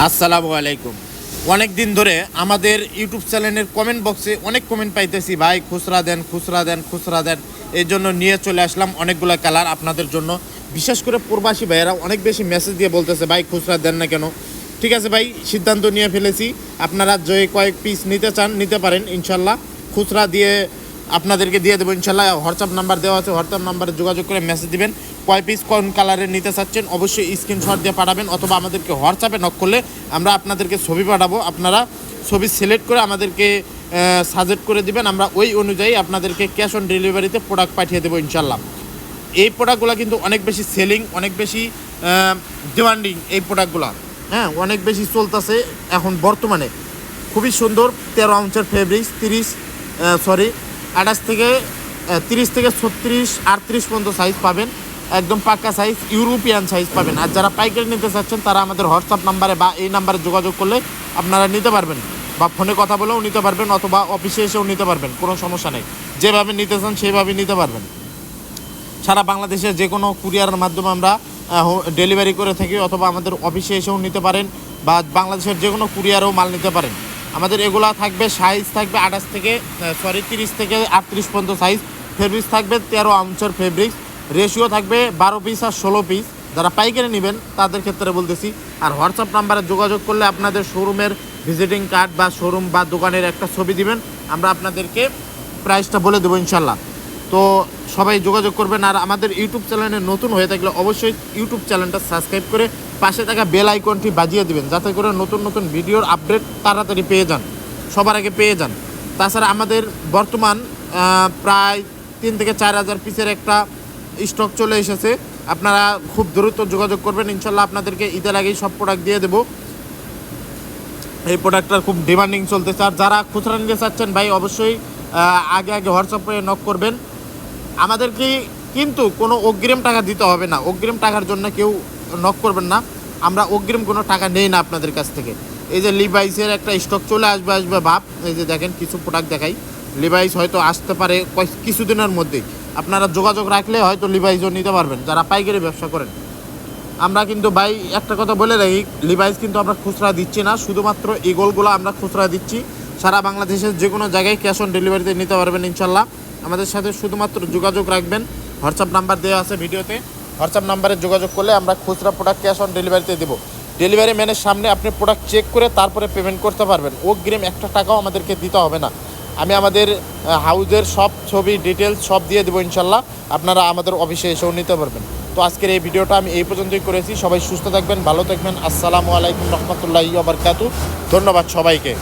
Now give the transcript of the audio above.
আসসালামু আলাইকুম। অনেক দিন ধরে আমাদের ইউটিউব চ্যানেলের কমেন্ট বক্সে অনেক কমেন্ট পাইতেছি, ভাই খুচরা দেন খুচরা দেন খুচরা দেন। এই জন্য নিয়ে চলে আসলাম অনেকগুলো কালার আপনাদের জন্য। বিশেষ করে প্রবাসী ভাইয়েরা অনেক বেশি মেসেজ দিয়ে বলতেছে, ভাই খুচরা দেন না কেন। ঠিক আছে ভাই, সিদ্ধান্ত নিয়ে ফেলেছি। আপনারা যে কয়েক পিস নিতে চান নিতে পারেন, ইনশাল্লাহ খুচরা দিয়ে আপনাদেরকে দিয়ে দেবো ইনশাল্লাহ। হোয়াটসঅ্যাপ নাম্বার দেওয়া আছে, হোয়াটসঅ্যাপ নাম্বারে যোগাযোগ করে মেসেজ দিবেন। কয় পিস কোন কালারের নিতে চাচ্ছেন অবশ্যই স্ক্রিনশট দিয়ে পাঠাবেন, অথবা আমাদেরকে হোয়াটসঅ্যাপে নক করলে আমরা আপনাদেরকে ছবি পাঠাবো। আপনারা ছবি সিলেক্ট করে আমাদেরকে সাজেস্ট করে দিবেন, আমরা ওই অনুযায়ী আপনাদেরকে ক্যাশ অন ডেলিভারিতে প্রোডাক্ট পাঠিয়ে দেবো ইনশাল্লাহ। এই প্রোডাক্টগুলো কিন্তু অনেক বেশি সেলিং, অনেক বেশি ডিমান্ডিং এই প্রোডাক্টগুলো। হ্যাঁ, অনেক বেশি চলতেছে এখন বর্তমানে। খুবই সুন্দর 13 আউন্সের ফেব্রিক্স, 28 থেকে 30 থেকে 36 38 পর্যন্ত সাইজ পাবেন। একদম পাক্কা সাইজ, ইউরোপিয়ান সাইজ পাবেন। আর যারা পাইকারি নিতে চাচ্ছেন তারা আমাদের হোয়াটসঅ্যাপ নাম্বারে বা এই নাম্বারে যোগাযোগ করলে আপনারা নিতে পারবেন, বা ফোনে কথা বলেও নিতে পারবেন, অথবা অফিসে এসেও নিতে পারবেন। কোনো সমস্যা নেই, যেভাবে নিতে চান সেইভাবে নিতে পারবেন। সারা বাংলাদেশে যে কোনো কুরিয়ারের মাধ্যমে আমরা ডেলিভারি করে থাকি, অথবা আমাদের অফিসে এসেও নিতে পারেন, বা বাংলাদেশের যে কোনো কুরিয়ারেও মাল নিতে পারেন। আমাদের এগুলা থাকবে, সাইজ থাকবে 30 থেকে 38 পর্যন্ত সাইজ। ফেব্রিক্স থাকবে 13 আউন্সের ফেব্রিক্স। রেশিও থাকবে 12 পিস আর 16 পিস। যারা পাইকারি নেবেন তাদের ক্ষেত্রে বলতেছি। আর হোয়াটসঅ্যাপ নাম্বারে যোগাযোগ করলে আপনাদের শোরুমের ভিজিটিং কার্ড বা শোরুম বা দোকানের একটা ছবি দিবেন, আমরা আপনাদেরকে প্রাইসটা বলে দেবো ইনশাল্লাহ। তো সবাই যোগাযোগ করবেন। আর আমাদের ইউটিউব চ্যানেলে নতুন হয়ে থাকলে অবশ্যই ইউটিউব চ্যানেলটা সাবস্ক্রাইব করে পাশে থাকা বেল আইকনটি বাজিয়ে দেবেন, যাতে করে নতুন নতুন ভিডিওর আপডেট তাড়াতাড়ি পেয়ে যান, সবার আগে পেয়ে যান। তাছাড়া আমাদের বর্তমান প্রায় 3 থেকে 4 হাজার পিসের একটা স্টক চলে এসেছে। আপনারা খুব দ্রুত যোগাযোগ করবেন, ইনশাল্লাহ আপনাদেরকে ঈদের আগেই সব প্রোডাক্ট দিয়ে দেবো। এই প্রোডাক্টটার খুব ডিমান্ডিং চলতেছে। আর যারা খুচরা নিতে চাচ্ছেন ভাই অবশ্যই আগে হোয়াটসঅ্যাপে নক করবেন। আমাদেরকে কিন্তু কোনো অগ্রিম টাকা দিতে হবে না, অগ্রিম টাকার জন্য কেউ নক করবেন না। আমরা অগ্রিম কোনো টাকা নেই না আপনাদের কাছ থেকে। এই যে লিভাইসের একটা স্টক চলে আসবে ভাব, এই যে দেখেন কিছু প্রোডাক্ট দেখাই। লিভাইস হয়তো আসতে পারে কিছুদিনের মধ্যেই। আপনারা যোগাযোগ রাখলে হয়তো লিভাইসও নিতে পারবেন যারা পাইকারি ব্যবসা করেন। আমরা কিন্তু ভাই একটা কথা বলে রাখি, লিভাইস কিন্তু আমরা খুচরা দিচ্ছি না, শুধুমাত্র ইগলগুলো আমরা খুচরা দিচ্ছি। সারা বাংলাদেশের যে কোনো জায়গায় ক্যাশ অন ডেলিভারিতে নিতে পারবেন ইনশাল্লাহ। আমাদের সাথে শুধুমাত্র যোগাযোগ রাখবেন, হোয়াটসঅ্যাপ নাম্বার দেওয়া আছে ভিডিওতে। হোয়াটসঅ্যাপ নাম্বারে যোগাযোগ করলে আমরা খুচরা প্রোডাক্ট ক্যাশ অন ডেলিভারিতে দেবো। ডেলিভারি ম্যানের সামনে আপনি প্রোডাক্ট চেক করে তারপরে পেমেন্ট করতে পারবেন, অগ্রিম একটা টাকাও আমাদেরকে দিতে হবে না। আমি আমাদের হাউজের সব ছবি ডিটেলস সব দিয়ে দেবো ইনশাল্লাহ। আপনারা আমাদের অফিসে এসেও নিতে পারবেন। তো আজকের এই ভিডিওটা আমি এই পর্যন্তই করেছি। সবাই সুস্থ থাকবেন, ভালো থাকবেন। আসসালামু আলাইকুম রহমতুল্লাহি ওয়া বারাকাতুহু। ধন্যবাদ সবাইকে।